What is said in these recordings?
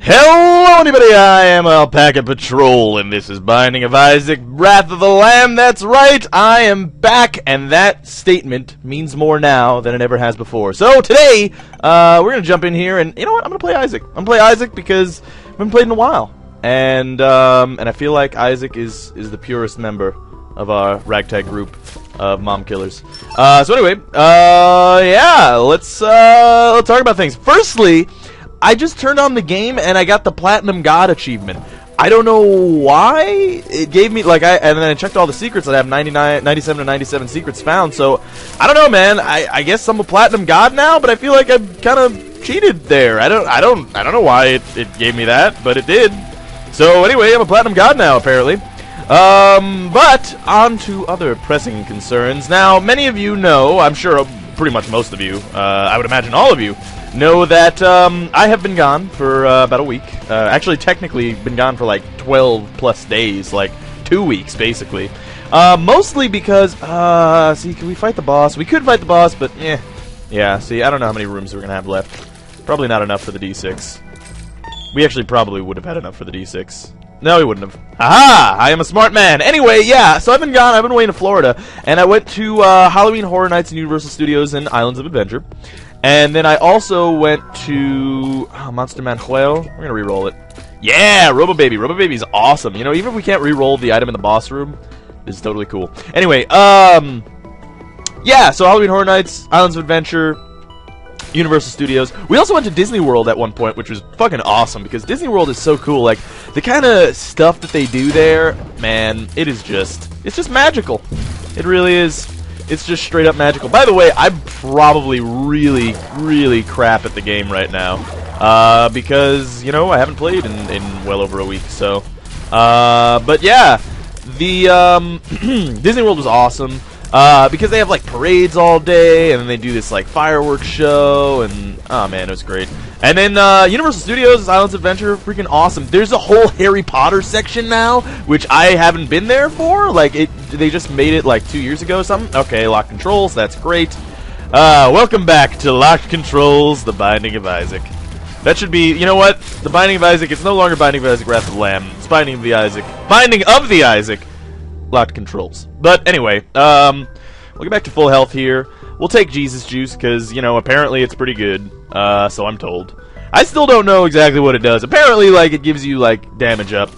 Hello, anybody! I am alpacapatrol, and this is Binding of Isaac, Wrath of the Lamb. That's right, I am back, and that statement means more now than it ever has before. So today, we're gonna jump in here, and you know what? I'm gonna play Isaac. I'm gonna play Isaac because I haven't played in a while, and I feel like Isaac is the purest member of our ragtag group of mom killers. So anyway, yeah, let's talk about things. Firstly, I just turned on the game and I got the Platinum God achievement. I don't know why it gave me, like, and then I checked all the secrets. I have 97 to 97 secrets found. So I don't know, man. I guess I'm a Platinum God now, but I feel like I've kind of cheated there. I don't know why it gave me that, but it did. So anyway, I'm a Platinum God now, apparently. But on to other pressing concerns. Now, many of you know, I'm sure pretty much most of you, I would imagine all of you, know that I have been gone for about a week. Actually, technically, been gone for like 12 plus days, like 2 weeks, basically. Mostly because, see, can we fight the boss? We could fight the boss, but, yeah, see, I don't know how many rooms we're going to have left. Probably not enough for the D6. We actually probably would have had enough for the D6. No, he wouldn't have. Aha! I am a smart man. Anyway, yeah, so I've been gone. I've been away in Florida, and I went to Halloween Horror Nights in Universal Studios and Islands of Adventure. And then I also went to Monster Manuel. We're going to re-roll it. Yeah, Robo Baby. Robo Baby's awesome. You know, even if we can't re-roll the item in the boss room, this is totally cool. Anyway, yeah, so Halloween Horror Nights, Islands of Adventure, Universal Studios. We also went to Disney World at one point, which was fucking awesome, because Disney World is so cool. Like, the kind of stuff that they do there, man, it's just magical. It really is. It's just straight up magical. By the way, I'm probably really, really crap at the game right now. Because, you know, I haven't played in well over a week, so. But yeah, the Disney World was awesome. Because they have, like, parades all day, and then they do this, like, fireworks show, and, oh, man, it was great. And then, Universal Studios, Islands of Adventure, freaking awesome. There's a whole Harry Potter section now, which I haven't been there for. Like, they just made it, like, 2 years ago or something. Okay, Locked Controls, that's great. Welcome back to Locked Controls, The Binding of Isaac. That should be, you know what? The Binding of Isaac, it's no longer Binding of Isaac, Wrath of the Lamb. It's Binding of the Isaac, Locked Controls. But anyway, we'll get back to full health here. We'll take Jesus Juice, because, you know, apparently it's pretty good, so I'm told. I still don't know exactly what it does. Apparently, like, it gives you, like, damage up.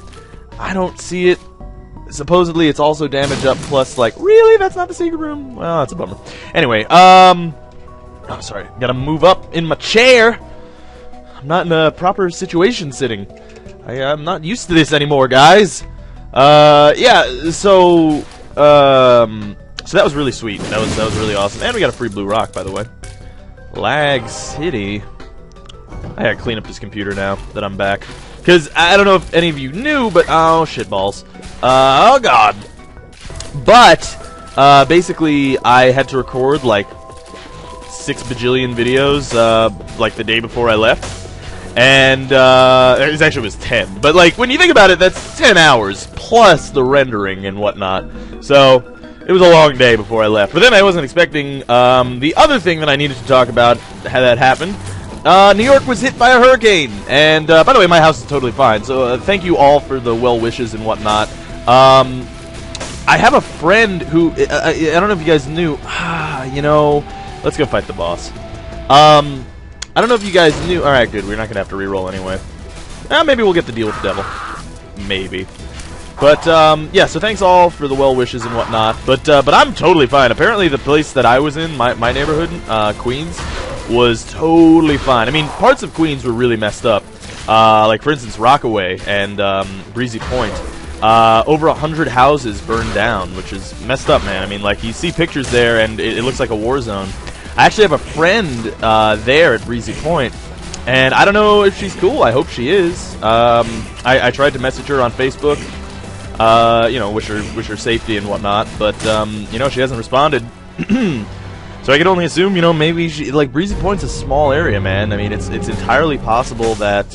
I don't see it. Supposedly, it's also damage up plus, like, really? That's not the secret room? Well, that's a bummer. Anyway, oh, sorry. Gotta move up in my chair. I'm not in a proper situation sitting. I'm not used to this anymore, guys. Yeah, so that was really sweet. That was really awesome. And we got a free blue rock, by the way. Lag City. I gotta clean up this computer now that I'm back. Because I don't know if any of you knew, but oh, shitballs. Oh, God. But, basically, I had to record, like, 6 bajillion videos, like, the day before I left. And, it was 10. But, like, when you think about it, that's 10 hours, plus the rendering and whatnot. So, it was a long day before I left. But then I wasn't expecting, the other thing that I needed to talk about, how that happened. New York was hit by a hurricane. And, by the way, my house is totally fine. So, thank you all for the well wishes and whatnot. I have a friend who, I don't know if you guys knew, you know, let's go fight the boss. I don't know if you guys knew. Alright, good. We're not going to have to reroll anyway. Maybe we'll get the deal with the devil. Maybe. But, yeah, so thanks all for the well wishes and whatnot. But I'm totally fine. Apparently the place that I was in, my neighborhood, Queens, was totally fine. I mean, parts of Queens were really messed up. Like, for instance, Rockaway and Breezy Point. Over 100 houses burned down, which is messed up, man. I mean, like, you see pictures there, and it looks like a war zone. I actually have a friend there at Breezy Point, and I don't know if she's cool. I hope she is. I tried to message her on Facebook, you know, wish her safety and whatnot, but you know, she hasn't responded. So I can only assume, you know, maybe she, like, Breezy Point's a small area, man. I mean, it's entirely possible that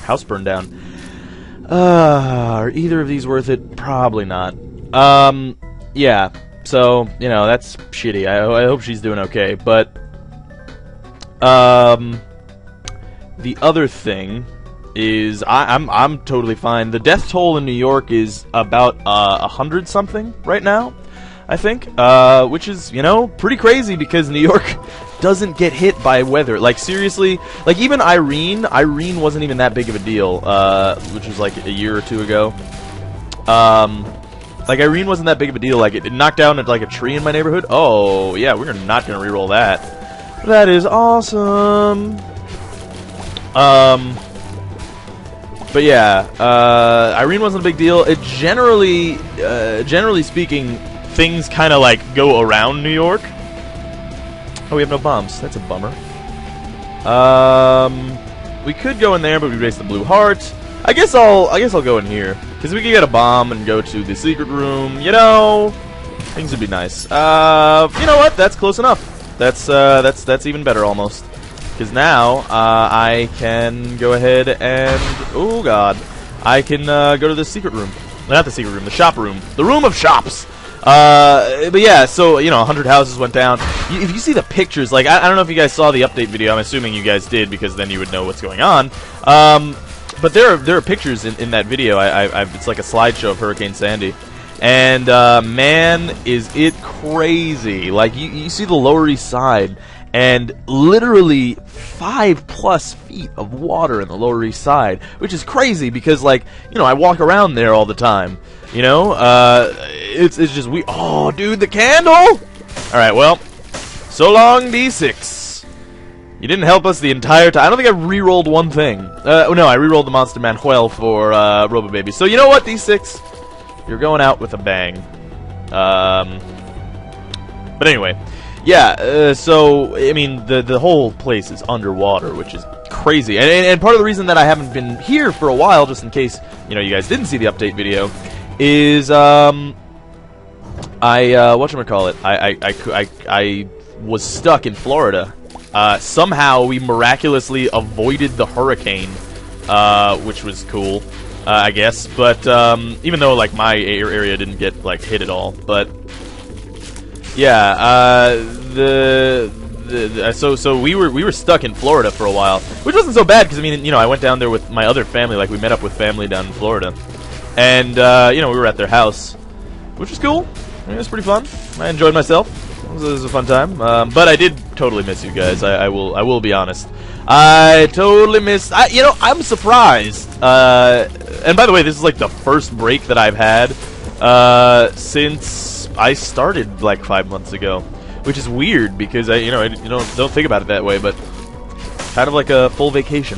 house burned down. Are either of these worth it? Probably not. Yeah. So, you know, that's shitty. I hope she's doing okay, but, the other thing is I'm totally fine. The death toll in New York is about 100 something right now, I think, which is, you know, pretty crazy because New York doesn't get hit by weather. Like, seriously, like, even Irene wasn't even that big of a deal, which was like a year or two ago. Like, Irene wasn't that big of a deal. Like, it knocked down like a tree in my neighborhood. Oh yeah, we're not gonna reroll that. That is awesome. But yeah, Irene wasn't a big deal. It generally speaking, things kind of like go around New York. Oh, we have no bombs. That's a bummer. We could go in there, but we waste the blue heart. I guess I'll go in here because we could get a bomb and go to the secret room. You know, things would be nice. You know what? That's close enough. That's even better almost. Because now I can go ahead and oh god, I can go to the secret room. Not the secret room, the shop room, the room of shops. But yeah, so you know, 100 houses went down. If you see the pictures, like I don't know if you guys saw the update video. I'm assuming you guys did because then you would know what's going on. But there are pictures in that video. It's like a slideshow of Hurricane Sandy, and man, is it crazy! Like you see the Lower East Side. And literally 5+ feet of water in the Lower East Side, which is crazy because, like, you know, I walk around there all the time. You know, it's just oh, dude, the candle. All right, well, so long, D6. You didn't help us the entire time. I don't think I re-rolled one thing. No, I re-rolled the Monster Manuel for Robo Baby. So you know what, D6, you're going out with a bang. But anyway. Yeah, so, I mean, the whole place is underwater, which is crazy. And part of the reason that I haven't been here for a while, just in case, you know, you guys didn't see the update video, is, whatchamacallit, I was stuck in Florida. Somehow we miraculously avoided the hurricane, which was cool, I guess. But, even though, like, my area didn't get, like, hit at all, but... Yeah, so we were stuck in Florida for a while, which wasn't so bad because I mean, you know, I went down there with my other family. Like, we met up with family down in Florida, and you know, we were at their house, which was cool. I mean, it was pretty fun. I enjoyed myself. It was a fun time. But I did totally miss you guys. I will be honest. I totally missed. You know, I'm surprised. And by the way, this is like the first break that I've had since I started like 5 months ago, which is weird because I don't think about it that way, but kind of like a full vacation.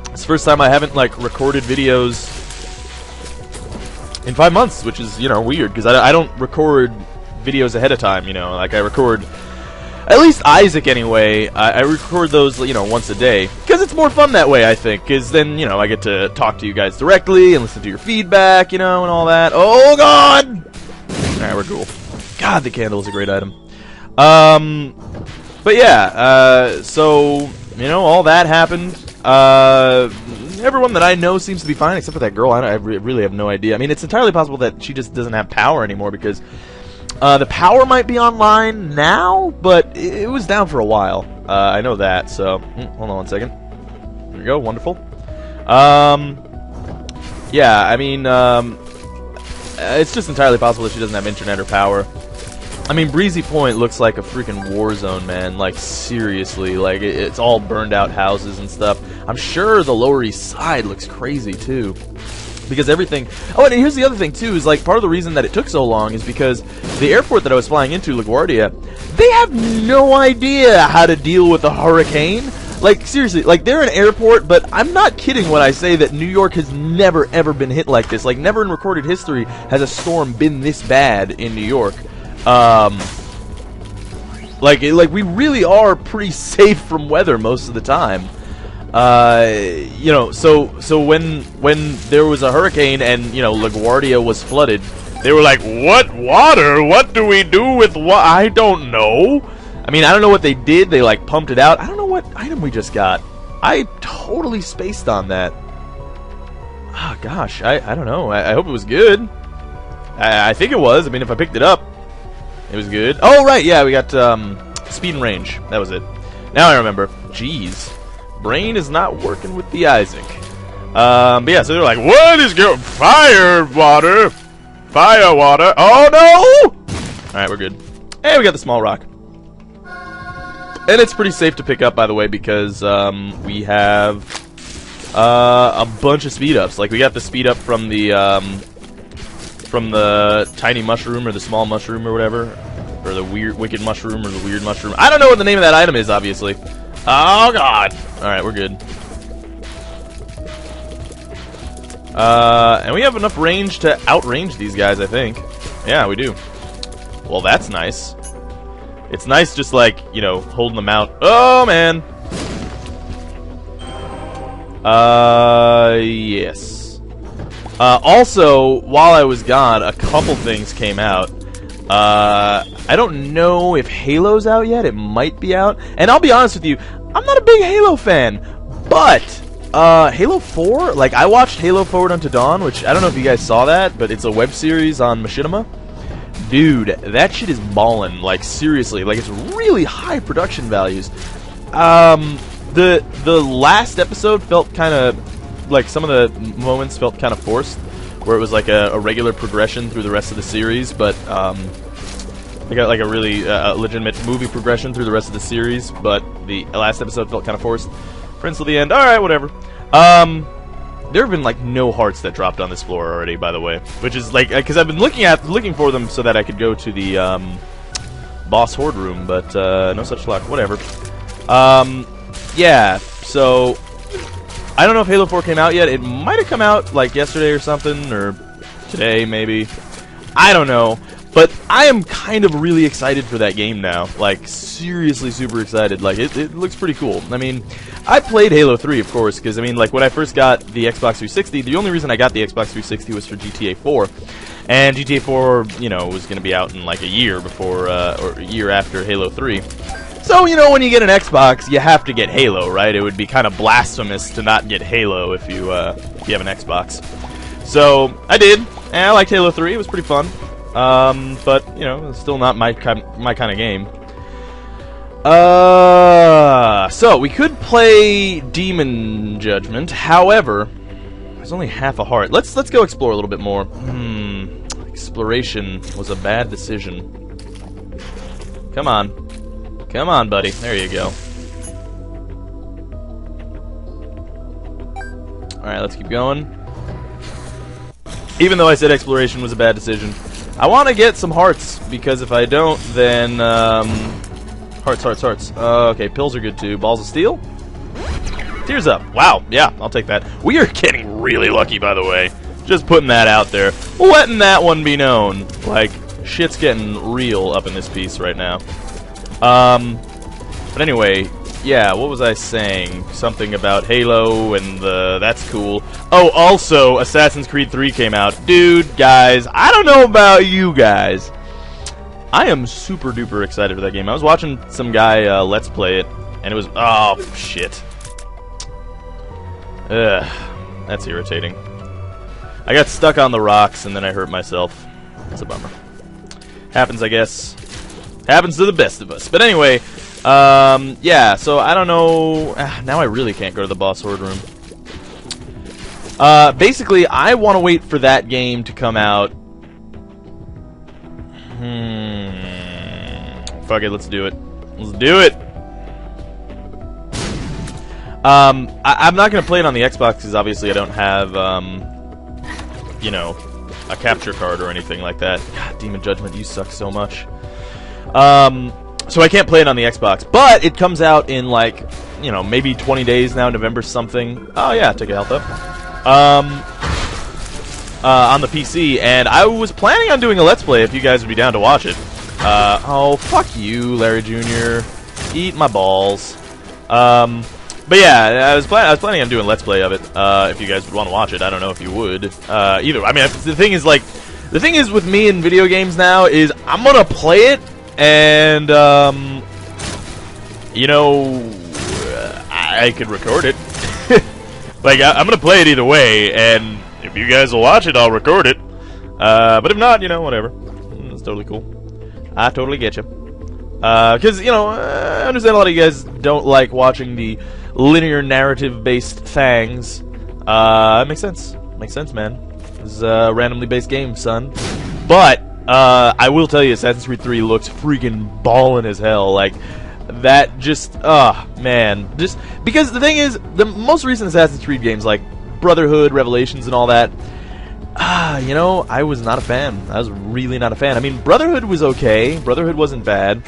It's the first time I haven't like recorded videos in 5 months, which is, you know, weird because I don't record videos ahead of time. You know, like I record, at least Isaac anyway. I record those, you know, once a day because it's more fun that way, I think. Because then, you know, I get to talk to you guys directly and listen to your feedback, you know, and all that. Oh god. Alright, we're cool. God, the candle is a great item. But yeah, so, you know, all that happened. Everyone that I know seems to be fine, except for that girl. I really have no idea. I mean, it's entirely possible that she just doesn't have power anymore, because the power might be online now, but it was down for a while. I know that, so, hold on one second. There we go, wonderful. Yeah, I mean, it's just entirely possible that she doesn't have internet or power. I mean, Breezy Point looks like a freaking war zone, man. Like, seriously. Like, it's all burned out houses and stuff. I'm sure the Lower East Side looks crazy, too. Because everything... Oh, and here's the other thing, too, is, like, part of the reason that it took so long is because the airport that I was flying into, LaGuardia, they have no idea how to deal with a hurricane. Like, seriously, like, they're an airport, but I'm not kidding when I say that New York has never, ever been hit like this. Like, never in recorded history has a storm been this bad in New York. Like we really are pretty safe from weather most of the time. You know, so when there was a hurricane and, you know, LaGuardia was flooded, they were like, what water? What do we do with what? I don't know. I mean, I don't know what they did. They, like, pumped it out. I don't know what item we just got. I totally spaced on that. Oh, gosh. I don't know. I hope it was good. I think it was. I mean, if I picked it up, it was good. Oh, right. Yeah, we got speed and range. That was it. Now I remember. Jeez. Brain is not working with the Isaac. But yeah, so they're like, what is going? Fire water! Fire water! Oh no! Alright, we're good. And we got the small rock. And it's pretty safe to pick up, by the way, because we have a bunch of speed ups. Like, we got the speed up from the tiny mushroom or the small mushroom or whatever. Or the weird wicked mushroom or the weird mushroom. I don't know what the name of that item is, obviously. Oh god! Alright, we're good. And we have enough range to outrange these guys, I think. Yeah, we do. Well, that's nice. It's nice just like, you know, holding them out. Oh, man! Yes. Also, while I was gone, a couple things came out. I don't know if Halo's out yet. It might be out. And I'll be honest with you, I'm not a big Halo fan. But Halo 4, like, I watched Halo Forward Unto Dawn, which I don't know if you guys saw that, but it's a web series on Machinima. Dude, that shit is ballin', like, seriously, like, it's really high production values. The last episode felt kind of, like, some of the moments felt kind of forced, where it was like a regular progression through the rest of the series, but, they got, like, a really legitimate movie progression through the rest of the series, but the last episode felt kind of forced. For instance, the end. Alright, whatever. There have been, like, no hearts that dropped on this floor already, by the way. Which is, like, because I've been looking for them so that I could go to the, boss horde room, but, no such luck. Whatever. Yeah, so, I don't know if Halo 4 came out yet. It might have come out, like, yesterday or something, or today, maybe. I don't know. But I am kind of really excited for that game now. Like, seriously super excited. Like, it looks pretty cool. I mean, I played Halo 3, of course, because, I mean, like, when I first got the Xbox 360, the only reason I got the Xbox 360 was for GTA 4. And GTA 4, you know, was going to be out in, like, a year before, or a year after Halo 3. So, you know, when you get an Xbox, you have to get Halo, right? It would be kind of blasphemous to not get Halo if you have an Xbox. So, I did, and I liked Halo 3. It was pretty fun. But, you know, it's still not my kind of game. So, we could play Demon Judgment, however, there's only half a heart. Let's go explore a little bit more. Exploration was a bad decision. Come on. Come on, buddy. There you go. Alright, let's keep going. Even though I said exploration was a bad decision, I want to get some hearts, because if I don't, then, hearts. Okay, pills are good too. Balls of steel? Tears up. Wow, yeah, I'll take that. We are getting really lucky, by the way. Just putting that out there. Letting that one be known. Like, shit's getting real up in this piece right now. But anyway, yeah, what was I saying? Something about Halo and that's cool. Oh, also, Assassin's Creed 3 came out. Dude, guys, I don't know about you guys. I am super duper excited for that game. I was watching some guy Let's Play it, and it was, oh, shit. Ugh, that's irritating. I got stuck on the rocks, and then I hurt myself. That's a bummer. Happens, I guess. Happens to the best of us. But anyway, yeah, so I don't know. Now I really can't go to the boss horde room. Basically, I want to wait for that game to come out. Fuck it, let's do it. Let's do it! I'm not going to play it on the Xbox because obviously I don't have, you know, a capture card or anything like that. God, Demon Judgment, you suck so much. So I can't play it on the Xbox, but it comes out in, like, you know, maybe 20 days now, November something. Oh yeah, take a health up. On the PC, and I was planning on doing a Let's Play if you guys would be down to watch it. Oh, fuck you, Larry Jr. Eat my balls. But yeah, I was planning on doing a Let's Play of it, if you guys would want to watch it. I don't know if you would. Either. I mean, the thing is, like, the thing is with me in video games now is I'm gonna play it, and, you know, I could record it. Like, I'm gonna play it either way, and if you guys will watch it, I'll record it. But if not, you know, whatever. That's totally cool. I totally get you. Because, you know, I understand a lot of you guys don't like watching the linear narrative-based things. It makes sense. Makes sense, man. It's a randomly based game, son. But I will tell you, Assassin's Creed 3 looks freaking ballin' as hell. Like, that just, man. Just, because the thing is, the most recent Assassin's Creed games, like Brotherhood, Revelations, and all that, you know, I was not a fan. I was really not a fan. I mean, Brotherhood was okay. Brotherhood wasn't bad.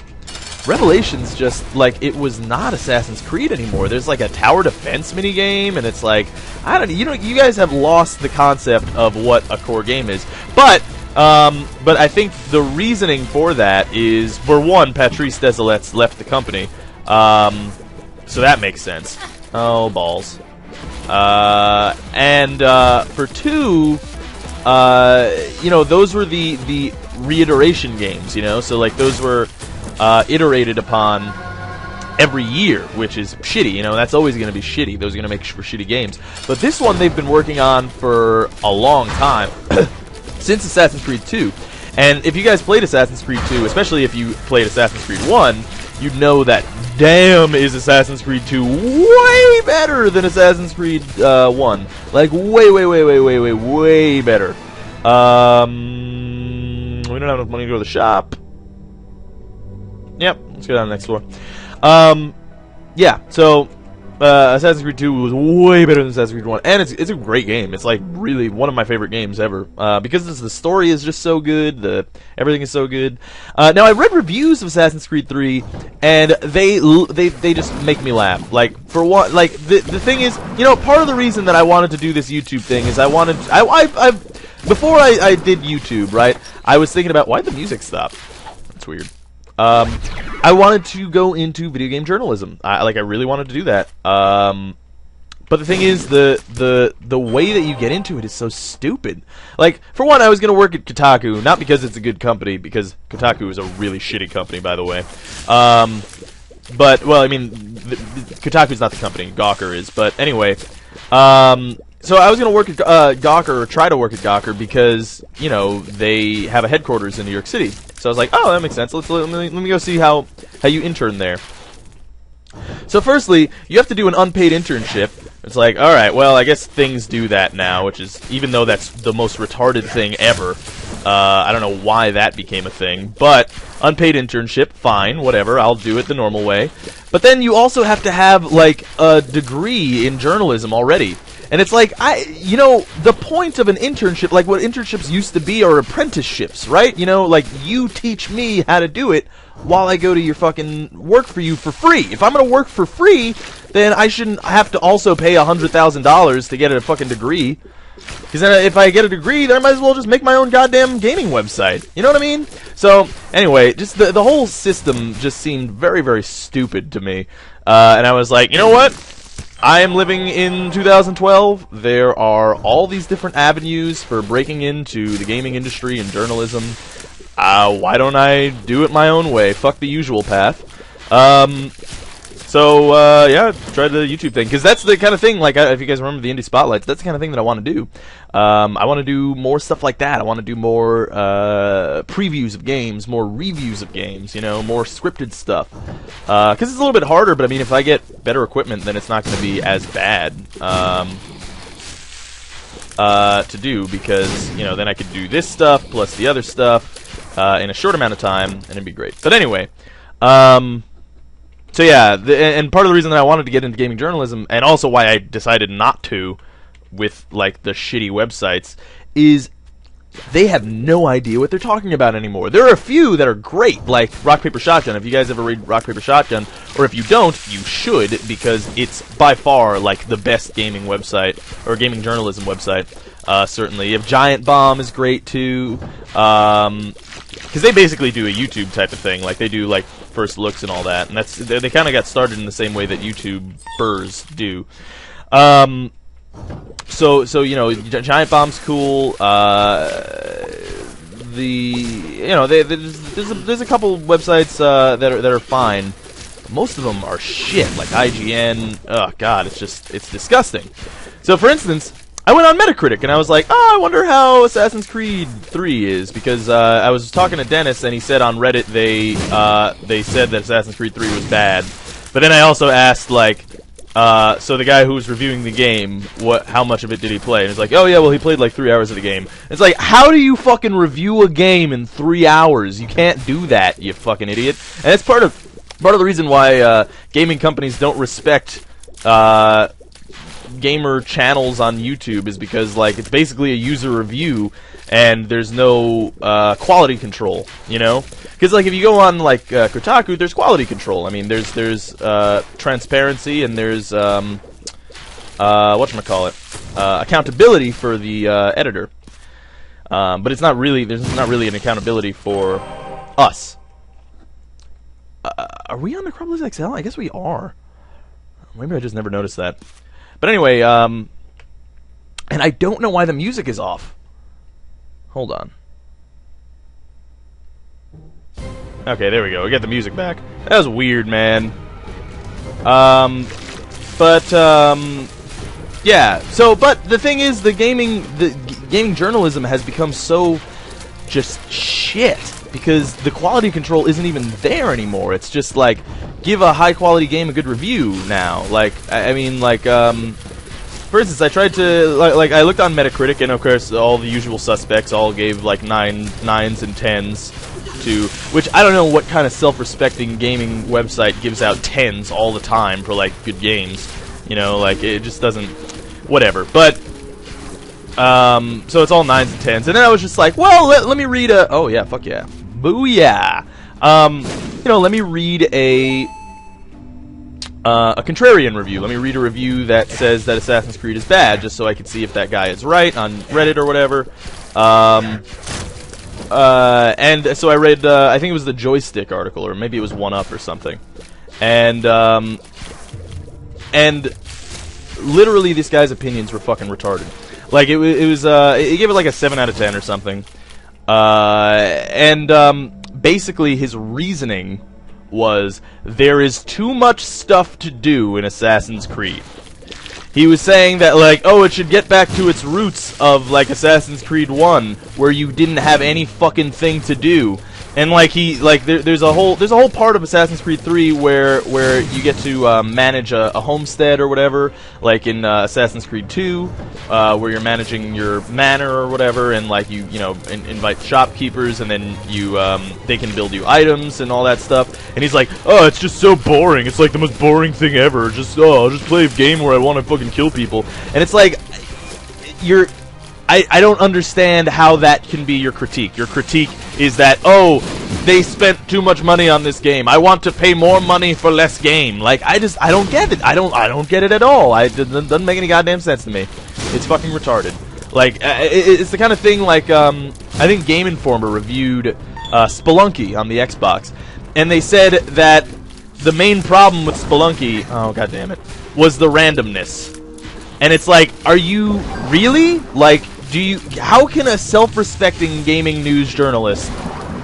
Revelations just, like, it was not Assassin's Creed anymore. There's, like, a tower defense minigame, and it's like, I don't know, you guys have lost the concept of what a core game is. But I think the reasoning for that is, for one, Patrice Desilets left the company. So that makes sense. Oh, balls. And for two, you know, those were the reiteration games, you know? So, like, those were iterated upon every year, which is shitty, you know, that's always going to be shitty. Those are going to make for shitty games. But this one they've been working on for a long time, since Assassin's Creed 2. And if you guys played Assassin's Creed 2, especially if you played Assassin's Creed 1, you'd know that damn is Assassin's Creed 2 way better than Assassin's Creed 1. Like, way better. We don't have enough money to go to the shop. Yep, let's go down to the next floor. Yeah, so Assassin's Creed 2 was way better than Assassin's Creed 1, and it's a great game. It's like really one of my favorite games ever, because the story is just so good, everything is so good. Now, I read reviews of Assassin's Creed 3, and they just make me laugh. Like, for one, like the thing is, you know, part of the reason that I wanted to do this YouTube thing is before I did YouTube, right, I was thinking about, why'd the music stop? That's weird. I wanted to go into video game journalism. I really wanted to do that. But the thing is, the way that you get into it is so stupid. Like, for one, I was gonna work at Kotaku, not because it's a good company, because Kotaku is a really shitty company, by the way. But, well, I mean, Kotaku's not the company, Gawker is. But anyway, so I was gonna work at Gawker, or try to work at Gawker, because, you know, they have a headquarters in New York City. So I was like, oh, that makes sense. Let me go see how you intern there. So firstly, you have to do an unpaid internship. It's like, all right, well, I guess things do that now, which is, even though that's the most retarded thing ever, I don't know why that became a thing, but unpaid internship, fine, whatever, I'll do it the normal way. But then you also have to have, like, a degree in journalism already. And it's like, you know, the point of an internship, like what internships used to be, are apprenticeships, right? You know, like, you teach me how to do it while I go to your fucking work for you for free. If I'm gonna work for free, then I shouldn't have to also pay $100,000 to get a fucking degree. Because then if I get a degree, then I might as well just make my own goddamn gaming website. You know what I mean? So, anyway, just the whole system just seemed very, very stupid to me. And I was like, you know what? I am living in 2012. There are all these different avenues for breaking into the gaming industry and journalism. Why don't I do it my own way? Fuck the usual path. So, yeah, try the YouTube thing. Because that's the kind of thing, like, if you guys remember the Indie Spotlights, that's the kind of thing that I want to do. I want to do more stuff like that. I want to do more previews of games, more reviews of games, you know, more scripted stuff. Because it's a little bit harder, but I mean, if I get better equipment, then it's not going to be as bad to do. Because, you know, then I could do this stuff plus the other stuff in a short amount of time, and it'd be great. But anyway, so yeah, and part of the reason that I wanted to get into gaming journalism, and also why I decided not to, with, like, the shitty websites, is they have no idea what they're talking about anymore. There are a few that are great, like Rock Paper Shotgun. If you guys ever read Rock Paper Shotgun, or if you don't, you should, because it's by far, like, the best gaming website, or gaming journalism website, certainly. If Giant Bomb is great, too, because they basically do a YouTube type of thing, like, they do, like, first looks and all that, and that's, they kind of got started in the same way that YouTubers do. So you know, Giant Bomb's cool. You know, there's a couple websites that are fine. Most of them are shit, like IGN. Oh god, it's disgusting. So for instance, I went on Metacritic and I was like, oh, I wonder how Assassin's Creed 3 is, because I was talking to Dennis and he said on Reddit they said that Assassin's Creed 3 was bad. But then I also asked, like, So the guy who was reviewing the game, how much of it did he play? And it's like, oh yeah, well he played like 3 hours of the game. It's like, how do you fucking review a game in 3 hours? You can't do that, you fucking idiot. And that's part of the reason why gaming companies don't respect gamer channels on YouTube, is because like it's basically a user review and there's no quality control, you know? Because like if you go on like Kotaku, there's quality control. I mean, there's transparency and there's whatchamacallit, accountability for the editor. But it's not really, there's not really an accountability for us. Are we on Acropolis XL? I guess we are. Maybe I just never noticed that. But anyway, and I don't know why the music is off. Hold on. Okay, there we go. We got the music back. That was weird, man. Yeah. So, but the thing is, the gaming journalism has become so just shit, because the quality control isn't even there anymore. It's just like, give a high quality game a good review now. Like, I mean, like, for instance, I tried to, like, I looked on Metacritic, and of course, all the usual suspects all gave like 9s and 10s to, which I don't know what kind of self-respecting gaming website gives out 10s all the time for like good games. You know, like, it just doesn't, whatever. But so it's all 9s and 10s, and then I was just like, well, let me read a, oh yeah, fuck yeah, booyah. You know, let me read a Contrarian review. Let me read a review that says that Assassin's Creed is bad, just so I can see if that guy is right on Reddit or whatever. And so I read, I think it was the Joystick article, or maybe it was 1UP or something. And literally this guy's opinions were fucking retarded. Like, it gave it like a 7 out of 10 or something. Basically his reasoning was, there is too much stuff to do in Assassin's Creed. He was saying that, like, oh, it should get back to its roots of, like, Assassin's Creed 1, where you didn't have any fucking thing to do. And, like, there's a whole part of Assassin's Creed 3 where you get to manage a homestead or whatever, like in Assassin's Creed 2, where you're managing your manor or whatever, and like you invite shopkeepers, and then they can build you items and all that stuff. And he's like, oh, it's just so boring. It's like the most boring thing ever. I'll just play a game where I want to fucking kill people. And it's like, I don't understand how that can be your critique. Your critique is that, oh, they spent too much money on this game. I want to pay more money for less game. Like, I don't get it. I don't get it at all. It doesn't make any goddamn sense to me. It's fucking retarded. Like, it's the kind of thing, like, I think Game Informer reviewed Spelunky on the Xbox, and they said that the main problem with Spelunky, oh god damn it, was the randomness. And it's like, are you really? Like, how can a self-respecting gaming news journalist,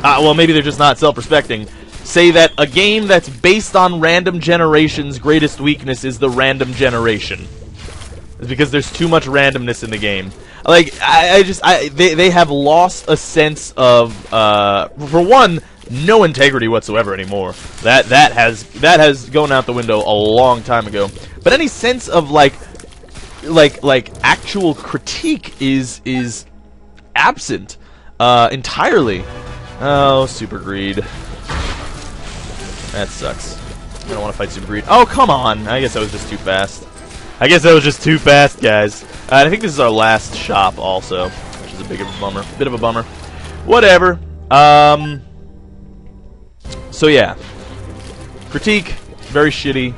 well, maybe they're just not self-respecting, say that a game that's based on random generation's greatest weakness is the random generation? It's because there's too much randomness in the game. Like, they have lost a sense of, for one, no integrity whatsoever anymore. That has gone out the window a long time ago. But any sense of, like actual critique is absent entirely. Oh, Super Greed. That sucks. I don't want to fight Super Greed. Oh, come on. I guess that was just too fast. Guys. I think this is our last shop also, which is a bit of a bummer. Whatever. So yeah. Critique, very shitty.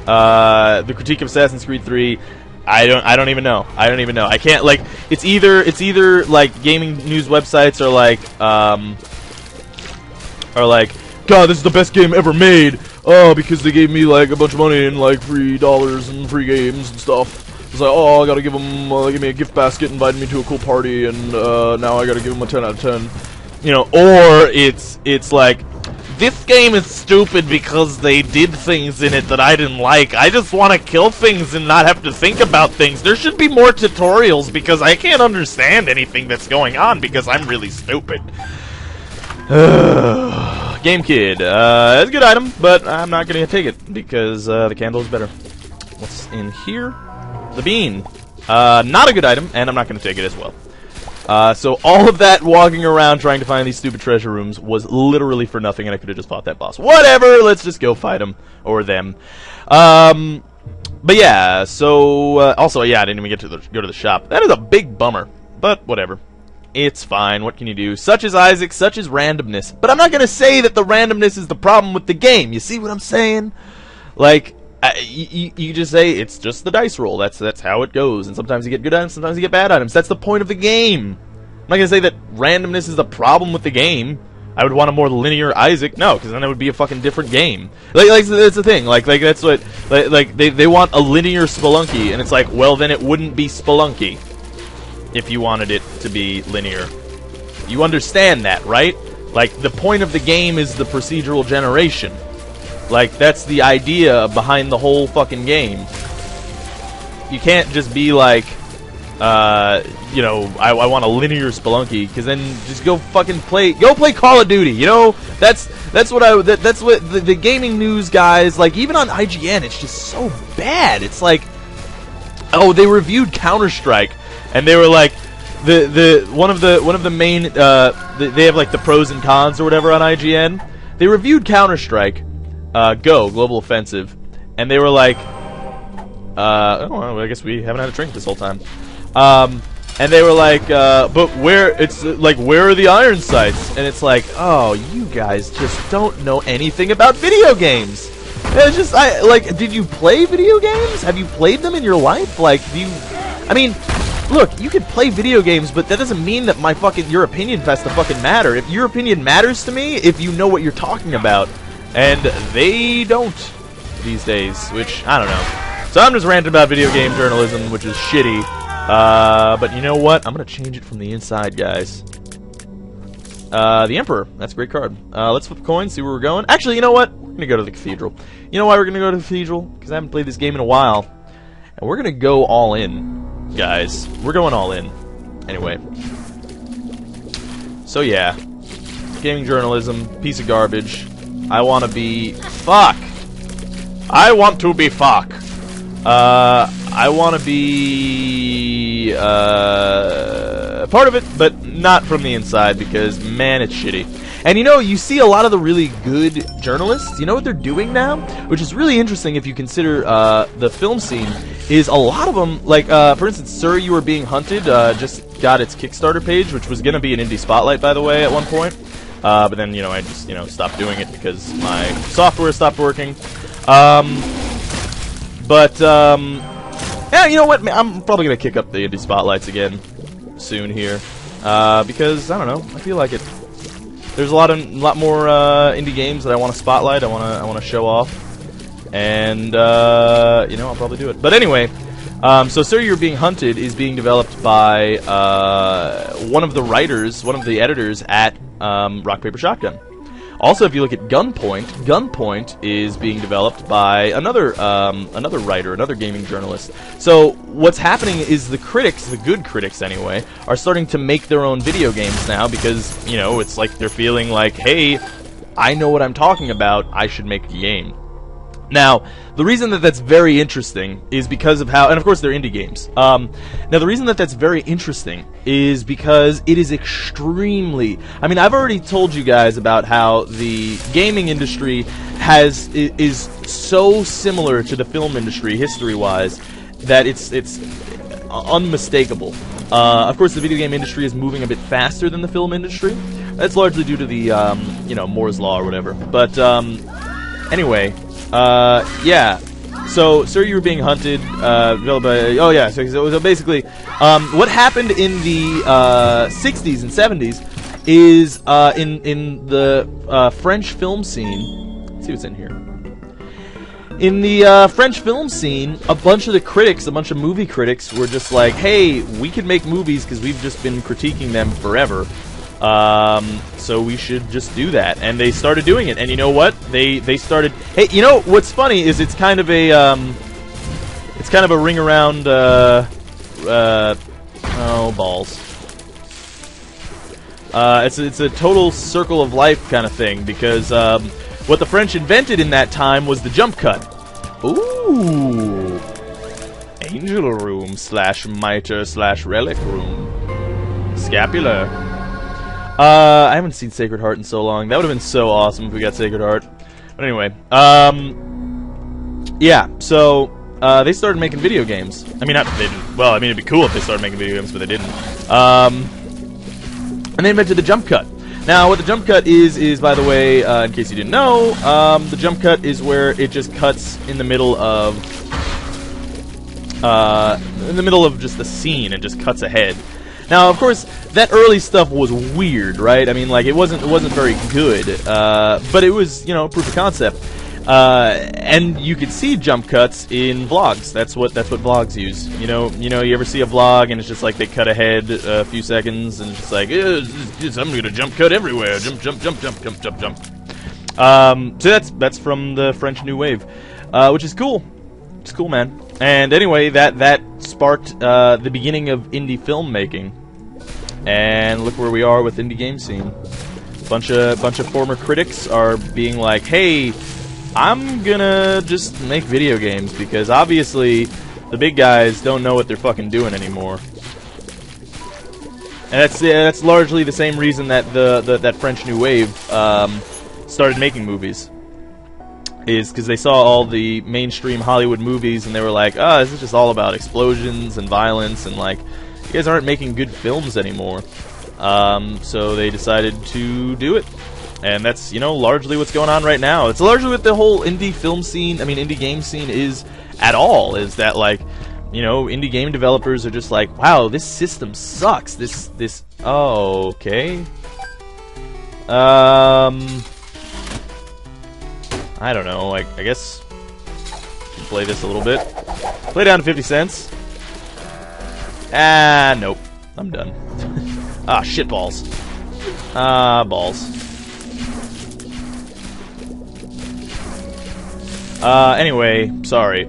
The critique of Assassin's Creed 3, I don't even know. I can't, like, it's either like gaming news websites are like, God, this is the best game ever made. Oh, because they gave me like a bunch of money and like $3 and free games and stuff. It's like, oh, I gotta give them, give me a gift basket, invited me to a cool party, and now I gotta give them a 10 out of 10. You know, or it's like, this game is stupid because they did things in it that I didn't like. I just want to kill things and not have to think about things. There should be more tutorials because I can't understand anything that's going on because I'm really stupid. Game Kid. It's a good item, but I'm not going to take it because the candle is better. What's in here? The bean. Not a good item, and I'm not going to take it as well. So all of that walking around trying to find these stupid treasure rooms was literally for nothing, and I could have just fought that boss. Whatever, let's just go fight him. Or them. But yeah, so, also, yeah, I didn't even get to go to the shop. That is a big bummer, but whatever. It's fine, what can you do? Such is Isaac, such is randomness. But I'm not gonna say that the randomness is the problem with the game, you see what I'm saying? Like, you just say, it's just the dice roll, that's how it goes. And sometimes you get good items, sometimes you get bad items. That's the point of the game. I'm not gonna say that randomness is the problem with the game. I would want a more linear Isaac. No, because then it would be a fucking different game. Like that's the thing. Like that's what. Like they want a linear Spelunky, and it's like, well, then it wouldn't be Spelunky if you wanted it to be linear. You understand that, right? Like the point of the game is the procedural generation. Like that's the idea behind the whole fucking game. You can't just be like, you know, I want a linear Spelunky, because then just go fucking play Call of Duty. You know, that's what the gaming news guys, like, even on IGN, it's just so bad. It's like, oh, they reviewed Counter-Strike, and they were like, one of the main, they have like the pros and cons or whatever on IGN. They reviewed Counter-Strike, Global Offensive, and they were like, oh, well, I guess we haven't had a drink this whole time. And they were like, but where are the iron sights? And it's like, oh, you guys just don't know anything about video games. It's just, did you play video games? Have you played them in your life? Like, I mean, look, you could play video games, but that doesn't mean that your opinion has to fucking matter. If your opinion matters to me, if you know what you're talking about. And they don't these days, which, I don't know. So I'm just ranting about video game journalism, which is shitty. But you know what? I'm gonna change it from the inside, guys. The Emperor. That's a great card. Let's flip coins, see where we're going. Actually, you know what? We're gonna go to the Cathedral. You know why we're gonna go to the Cathedral? Because I haven't played this game in a while. And we're gonna go all in, guys. We're going all in. Anyway. So yeah. Gaming journalism, piece of garbage. I wanna be... Fuck! I want to be fuck! I want to be part of it, but not from the inside, because, man, it's shitty. And, you know, you see a lot of the really good journalists, you know what they're doing now? Which is really interesting if you consider the film scene, is a lot of them, like, for instance, Sir, You Were Being Hunted just got its Kickstarter page, which was going to be an indie spotlight, by the way, at one point. But then, you know, I just, you know, stopped doing it because my software stopped working. Yeah, you know what? I'm probably going to kick up the indie spotlights again soon here. Because, I don't know, I feel like it. There's a lot more indie games that I want to spotlight, I want to show off. And, you know, I'll probably do it. But anyway, so Sir, You're Being Hunted is being developed by one of the writers, one of the editors at Rock, Paper, Shotgun. Also, if you look at Gunpoint is being developed by another writer, another gaming journalist. So what's happening is the critics, the good critics anyway, are starting to make their own video games now because, you know, it's like they're feeling like, hey, I know what I'm talking about, I should make a game. Now, the reason that that's very interesting is because of how, and of course they're indie games. Now, the reason that that's very interesting is because it is extremely, I mean, I've already told you guys about how the gaming industry is so similar to the film industry, history-wise, that it's unmistakable. Of course, the video game industry is moving a bit faster than the film industry. That's largely due to the, you know, Moore's Law or whatever. But, anyway... yeah. So, Sir, You Were Being Hunted, developed by, oh yeah, so basically, what happened in the, 60s and 70s is, in the, French film scene, let's see what's in here. In the, French film scene, a bunch of the critics, a bunch of movie critics were just like, hey, we can make movies because we've just been critiquing them forever. So we should just do that, and they started doing it. And you know what? They started. Hey, you know what's funny is it's kind of a ring around. Oh balls. It's a total circle of life kind of thing because what the French invented in that time was the jump cut. Ooh. angel room slash mitre slash relic room. Scapular. I haven't seen Sacred Heart in so long. That would have been so awesome if we got Sacred Heart. But anyway, yeah, so they started making video games. I mean, not they didn't. Well, I mean, it'd be cool if they started making video games, but they didn't. And they invented the jump cut. Now, what the jump cut is by the way, in case you didn't know, the jump cut is where it just cuts in the middle of just the scene and just cuts ahead. Now, of course, that early stuff was weird, right? I mean, like, it wasn't very good, but it was, you know, proof of concept. And you could see jump cuts in vlogs. That's what vlogs use. You know, you ever see a vlog and it's just like they cut ahead a few seconds and it's just like, I'm gonna jump cut everywhere, jump. So that's from the French New Wave, which is cool. It's cool, man. And anyway, that sparked the beginning of indie filmmaking. And look where we are with indie game scene. Bunch of former critics are being like, hey, I'm gonna just make video games because obviously the big guys don't know what they're fucking doing anymore. And that's largely the same reason that that French New Wave started making movies. Is because they saw all the mainstream Hollywood movies and they were like, this is just all about explosions and violence and like, you guys aren't making good films anymore. So they decided to do it. And that's, you know, largely what's going on right now. It's largely what the whole indie film scene, I mean, indie game scene is at all. Is that, like, you know, indie game developers are just like, wow, this system sucks. Oh, okay. I don't know, I guess play this a little bit. Play down to 50 cents. Nope. I'm done. Shitballs. Balls. Anyway, sorry.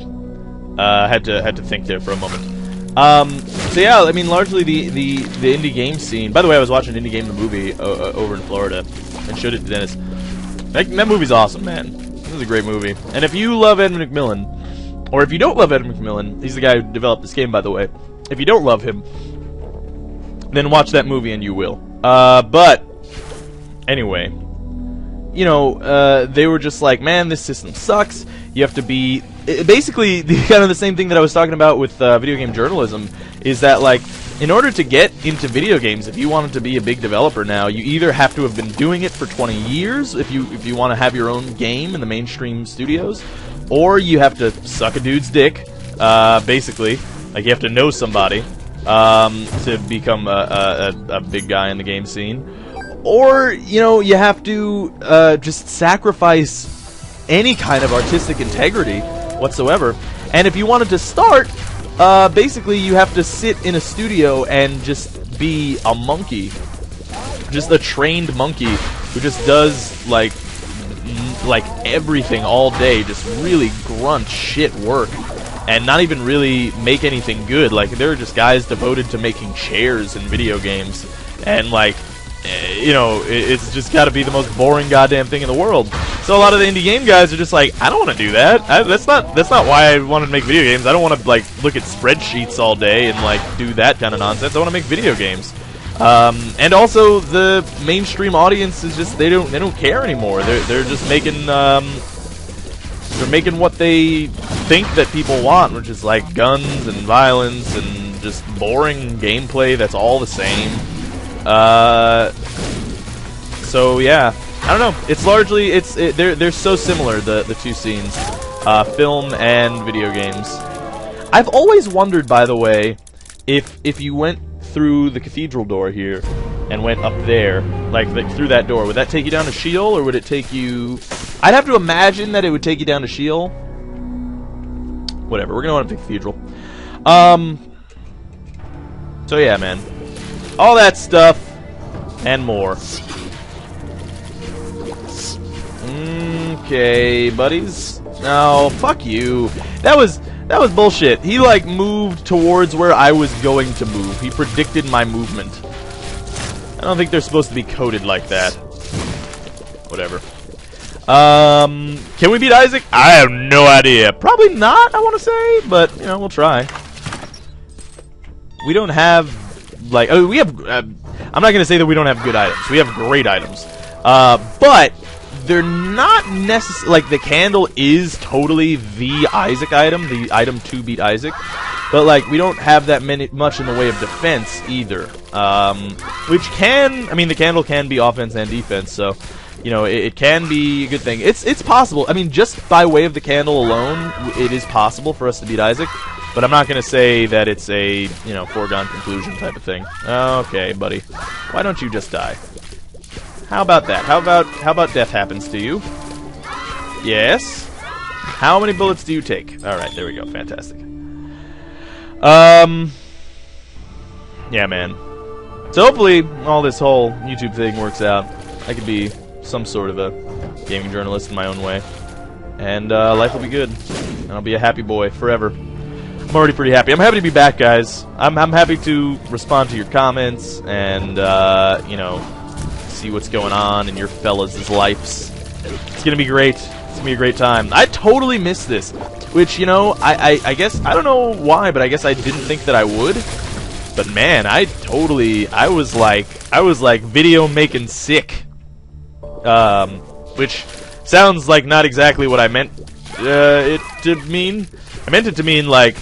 Had to think there for a moment. So yeah, I mean, largely the indie game scene. By the way, I was watching Indie Game the movie over in Florida and showed it to Dennis. That movie's awesome, man. This is a great movie. And if you love Ed McMillan, or if you don't love Ed McMillan, he's the guy who developed this game, by the way. If you don't love him, then watch that movie and you will. But anyway, you know, they were just like, man, this system sucks. You have to be... Basically, kind of the same thing that I was talking about with video game journalism, is that, like, in order to get into video games, if you wanted to be a big developer now, you either have to have been doing it for 20 years, if you want to have your own game in the mainstream studios, or you have to suck a dude's dick, basically. Like, you have to know somebody to become a big guy in the game scene. Or, you know, you have to just sacrifice any kind of artistic integrity whatsoever. And if you wanted to start, basically you have to sit in a studio and just be a monkey. Just a trained monkey who just does, like everything all day, just really grunt shit work. And not even really make anything good. Like, there are just guys devoted to making chairs in video games. And, like, you know, it's just gotta be the most boring goddamn thing in the world. So a lot of the indie game guys are just like, I don't want to do that. That's not why I wanted to make video games. I don't want to, like, look at spreadsheets all day and, like, do that kind of nonsense. I want to make video games. And also, the mainstream audience is just, they don't care anymore. They're just making, they're making what they think that people want, which is like guns and violence and just boring gameplay that's all the same. So yeah, I don't know. It's largely they're so similar, the two scenes, film and video games. I've always wondered, by the way, if you went through the cathedral door here and went up there, like through that door, would that take you down to Sheol, or would it take you... I'd have to imagine that it would take you down to Sheol. Whatever, we're gonna want to pick cathedral. So yeah, man. All that stuff and more. Okay, buddies. No, fuck you. That was bullshit. He, like, moved towards where I was going to move. He predicted my movement. I don't think they're supposed to be coded like that. Whatever. Can we beat Isaac? I have no idea. Probably not, I want to say, but, you know, we'll try. we don't have, like, oh, we have, I'm not going to say that we don't have good items. We have great items. But they're not necessarily, like, the candle is totally the Isaac item, the item to beat Isaac. But, like, we don't have that much in the way of defense either. Which can, I mean, the candle can be offense and defense, so, you know, it can be a good thing. It's possible. I mean, just by way of the candle alone, it is possible for us to beat Isaac. But I'm not going to say that it's a, you know, foregone conclusion type of thing. Okay, buddy. Why don't you just die? How about that? How about death happens to you? Yes. How many bullets do you take? Alright, there we go. Fantastic. Yeah, man. So hopefully all this whole YouTube thing works out. I could be some sort of a gaming journalist in my own way. And life will be good. And I'll be a happy boy forever. I'm already pretty happy. I'm happy to be back, guys. I'm happy to respond to your comments and, you know, see what's going on in your fellas' lives. It's gonna be great. It's gonna be a great time. I totally missed this, which, you know, I guess, I don't know why, but I guess I didn't think that I would. But man, I was like video making sick. Which sounds like not exactly what I meant it to mean. I meant it to mean like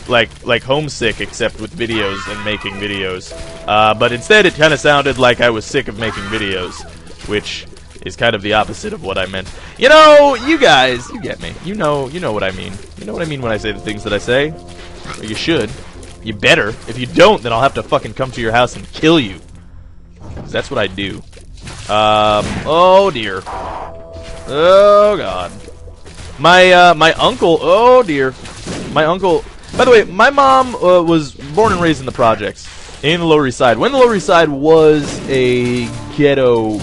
homesick, except with videos and making videos. But instead, it kind of sounded like I was sick of making videos, which is kind of the opposite of what I meant. You know, you guys, you get me. You know what I mean. You know what I mean when I say the things that I say. Or you should. You better. If you don't, then I'll have to fucking come to your house and kill you. 'Cause that's what I do. Oh dear. Oh god. My uncle. Oh dear. My uncle. By the way, my mom was born and raised in the projects in the Lower East Side. When the Lower East Side was a ghetto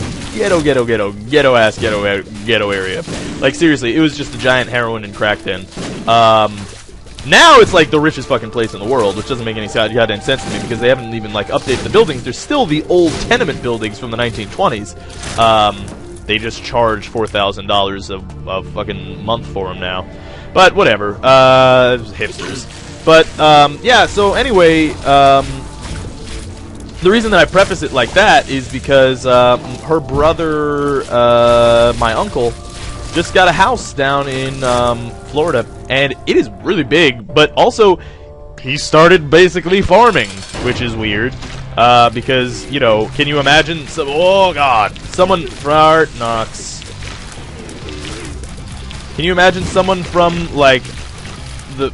area. Like seriously, it was just a giant heroin and crack den. Now it's like the richest fucking place in the world, which doesn't make any goddamn sense to me because they haven't even like updated the buildings. There's still the old tenement buildings from the 1920s. They just charge $4,000 a fucking month for them now. But whatever, hipsters. But yeah. So anyway, the reason that I preface it like that is because her brother, my uncle, just got a house down in Florida, and it is really big. But also, he started basically farming, which is weird. Because, you know, can you imagine? Oh god, someone fart knocks. Can you imagine someone from, like, the...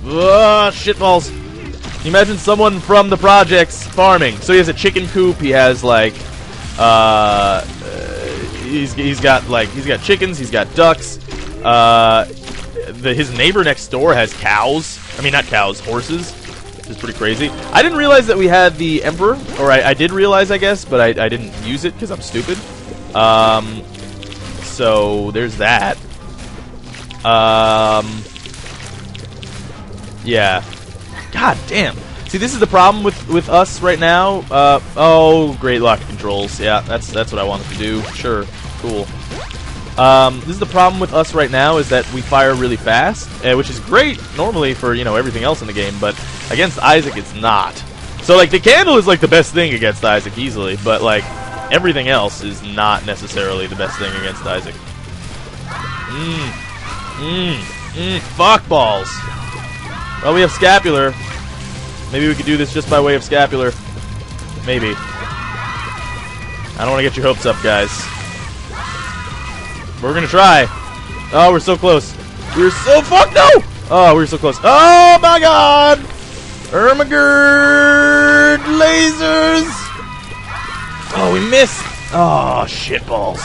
shitballs. Can you imagine someone from the projects farming? So he has a chicken coop, he has, like, he's got chickens, he's got ducks. His neighbor next door has cows. I mean, not cows, horses. Which is pretty crazy. I didn't realize that we had the Emperor. Or I did realize, I guess, but I didn't use it because I'm stupid. So, there's that. Yeah. God damn. See, this is the problem with us right now. Oh, great lock controls. Yeah, that's what I wanted to do. Sure. Cool. This is the problem with us right now, is that we fire really fast, which is great normally for, you know, everything else in the game, but against Isaac it's not. So, like, the candle is, like, the best thing against Isaac easily, but, like, everything else is not necessarily the best thing against Isaac. Fuck balls. Well, we have scapular. Maybe we could do this just by way of scapular. Maybe. I don't want to get your hopes up, guys. We're gonna try. Oh, we're so close. We're so fuck no! Oh, we're so close. Oh my god! Ermagerd lasers! Oh, we missed! Oh, shitballs.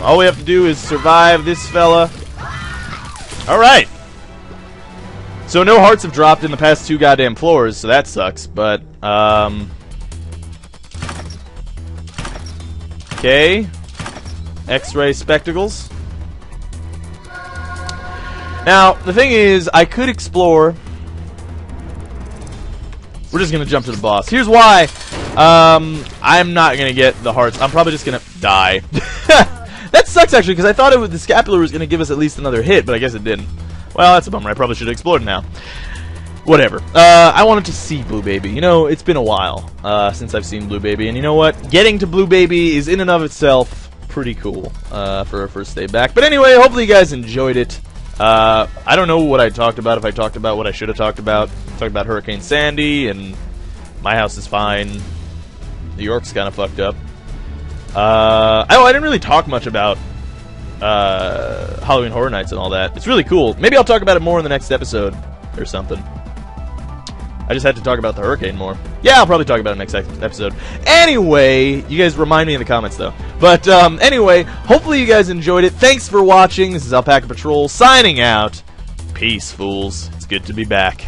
All we have to do is survive this fella. Alright. So no hearts have dropped in the past 2 goddamn floors, so that sucks, but, okay. X-ray spectacles. Now, the thing is, I could explore. We're just gonna jump to the boss. Here's why. I'm not gonna get the hearts. I'm probably just gonna die. That sucks, actually, because I thought the scapular was going to give us at least another hit, but I guess it didn't. Well, that's a bummer. I probably should have explored now. Whatever. I wanted to see Blue Baby. You know, it's been a while since I've seen Blue Baby, and you know what? Getting to Blue Baby is in and of itself pretty cool for a first day back. But anyway, hopefully you guys enjoyed it. I don't know what I talked about, if I talked about what I should have talked about. Talked about Hurricane Sandy, and my house is fine. New York's kind of fucked up. I didn't really talk much about Halloween Horror Nights and all that. It's really cool. Maybe I'll talk about it more in the next episode or something. I just had to talk about the hurricane more. Yeah, I'll probably talk about it next episode. Anyway, you guys remind me in the comments, though. But, anyway, hopefully you guys enjoyed it. Thanks for watching. This is Alpaca Patrol signing out. Peace, fools. It's good to be back.